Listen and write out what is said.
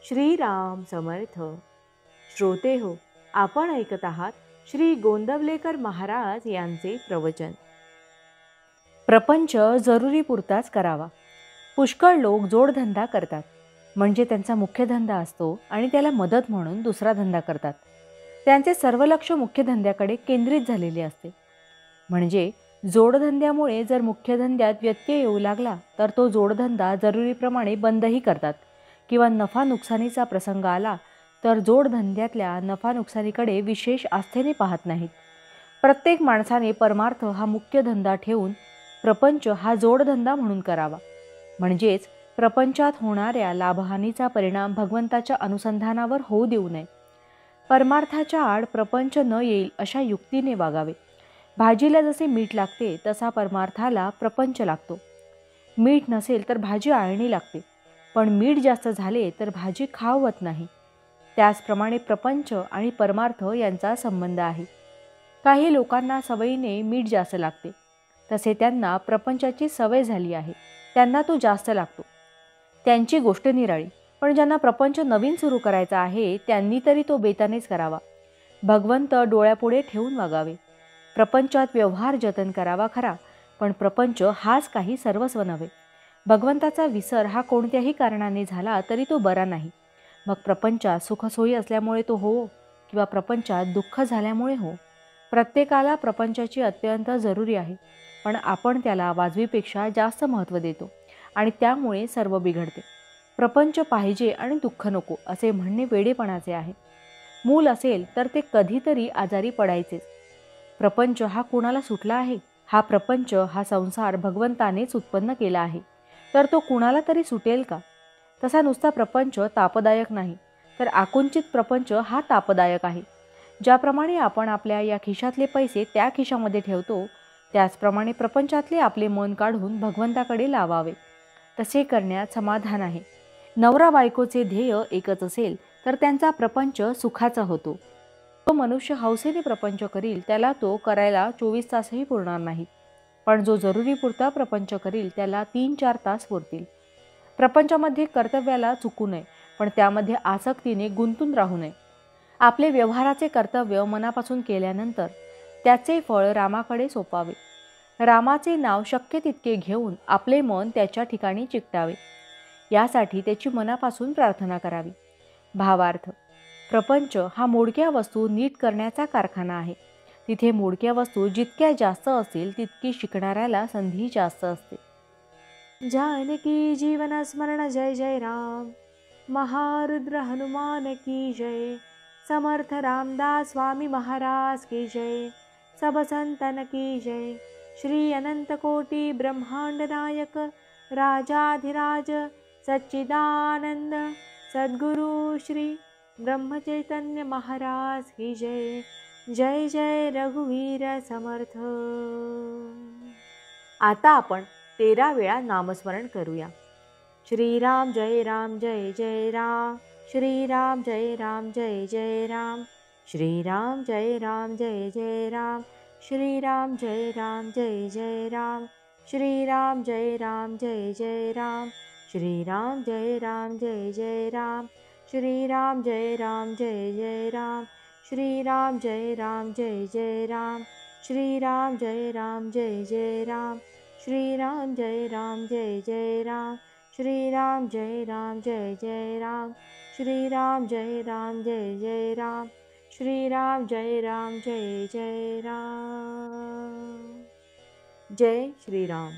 श्रीराम समर्थ. श्रोते हो, आपण ऐकत आहात श्री गोंदवलेकर महाराज यांचे प्रवचन. प्रपंच जरुरीपुरताच करावा. पुष्कळ लोक जोडधंदा करतात, म्हणजे त्यांचा मुख्य धंदा असतो आणि त्याला मदत म्हणून दुसरा धंदा करतात. त्यांचे सर्व लक्ष मुख्य धंद्याकडे केंद्रित झालेले असते. म्हणजे जोडधंद्यामुळे जर मुख्य धंद्यात व्यत्यय येऊ लागला तर तो जोडधंदा जरुरीप्रमाणे बंदही करतात, किंवा नफा नुकसानीचा प्रसंग आला तर जोडधंद्यातल्या नफा नुकसानीकडे विशेष आस्थेने पाहत नाहीत. प्रत्येक माणसाने परमार्थ हा मुख्य धंदा ठेवून प्रपंच हा जोडधंदा म्हणून करावा. म्हणजेच प्रपंचात होणाऱ्या लाभहानीचा परिणाम भगवंताच्या अनुसंधानावर होऊ देऊ नये. परमार्थाच्या आड प्रपंच न येईल अशा युक्तीने वागावे. भाजीला जसे मीठ लागते तसा परमार्थाला प्रपंच लागतो. मीठ नसेल तर भाजी आळणी लागते, पण मीठ जास्त झाले तर भाजी खावत नाही. त्याचप्रमाणे प्रपंच आणि परमार्थ यांचा संबंध आहे. काही लोकांना सवयीने मीठ जास्त लागते, तसे त्यांना प्रपंचाची सवय झाली आहे, त्यांना तो जास्त लागतो. त्यांची गोष्ट निराळी. पण ज्यांना प्रपंच नवीन सुरू करायचा आहे त्यांनी तरी तो बेतानेच करावा. भगवंत डोळ्यापुढे ठेवून वागावे. प्रपंचात व्यवहार जतन करावा खरा, पण प्रपंच हाच काही सर्वस्व नव्हे. भगवंताचा विसर हा कोणत्याही कारणाने झाला तरी तो बरा नाही. मग प्रपंचात सुखसोयी असल्यामुळे तो हो, किंवा प्रपंचात दुःख झाल्यामुळे हो. प्रत्येकाला प्रपंचाची अत्यंत जरुरी आहे, पण आपण त्याला वाजवीपेक्षा जास्त महत्त्व देतो आणि त्यामुळे सर्व बिघडते. प्रपंच पाहिजे आणि दुःख नको असे म्हणणे वेडेपणाचे आहे. मूल असेल तर ते कधीतरी आजारी पडायचेच. प्रपंच हा कुणाला सुटला आहे? हा प्रपंच हा संसार भगवंतानेच उत्पन्न केला आहे, तर तो कुणाला तरी सुटेल का? तसा नुसता प्रपंच तापदायक नाही, तर आकुंचित प्रपंच हा तापदायक आहे. ज्याप्रमाणे आपण आपल्या या खिशातले पैसे त्या खिशामध्ये ठेवतो, त्याचप्रमाणे प्रपंचातले आपले मन काढून भगवंताकडे लावावे. तसे करण्यात समाधान आहे. नवरा बायकोचे ध्येय एकच असेल तर त्यांचा प्रपंच सुखाचा होतो. जो मनुष्य हौसेने प्रपंच करील त्याला तो करायला 24 तासही पुरणार नाहीत, पण जो जरुरीपुरता प्रपंच करील त्याला 3-4 तास पुरतील. प्रपंचामध्ये कर्तव्याला चुकू नये, पण त्यामध्ये आसक्तीने गुंतून राहू नये. आपले व्यवहाराचे कर्तव्य मनापासून केल्यानंतर त्याचे फळ रामाकडे सोपावे. रामाचे नाव शक्य तितके घेऊन आपले मन त्याच्या ठिकाणी चिकटावे. यासाठी त्याची मनापासून प्रार्थना करावी. भावार्थ: प्रपंच हा मोडक्या वस्तू नीट करण्याचा कारखाना आहे. तिथे मोडक्या वस्तू जितक्या जास्त असतील तितकी शिकणाऱ्याला संधी जास्त असते. जानकी जीवन स्मरण जय जय राम. महारुद्र हनुमान की जय. समर्थ रामदास स्वामी महाराज की जय. सब संतन की जय. श्री अनंत कोटि ब्रह्मांड नायक राजाधिराज सच्चिदानंद सद्गुरु श्री ब्रह्म चैतन्य महाराज की जय. जय जय रघुवीर समर्थ. आता आपण 13 वेळा नामस्मरण करूया. श्रीराम जय राम जय जय राम. श्रीराम जय राम जय जय राम. श्रीराम जय राम जय जय राम. श्रीराम जय राम जय जय राम. श्रीराम जय राम जय जय राम. श्रीराम जय राम जय जय राम. श्रीराम जय राम जय जय राम. श्रीराम जय राम जय जय राम. श्रीराम जय राम जय जय राम. श्रीराम जय राम जय जय राम. श्रीराम जय राम जय जय राम. श्रीराम जय राम जय जय राम. श्रीराम जय राम जय जय राम. जय श्रीराम.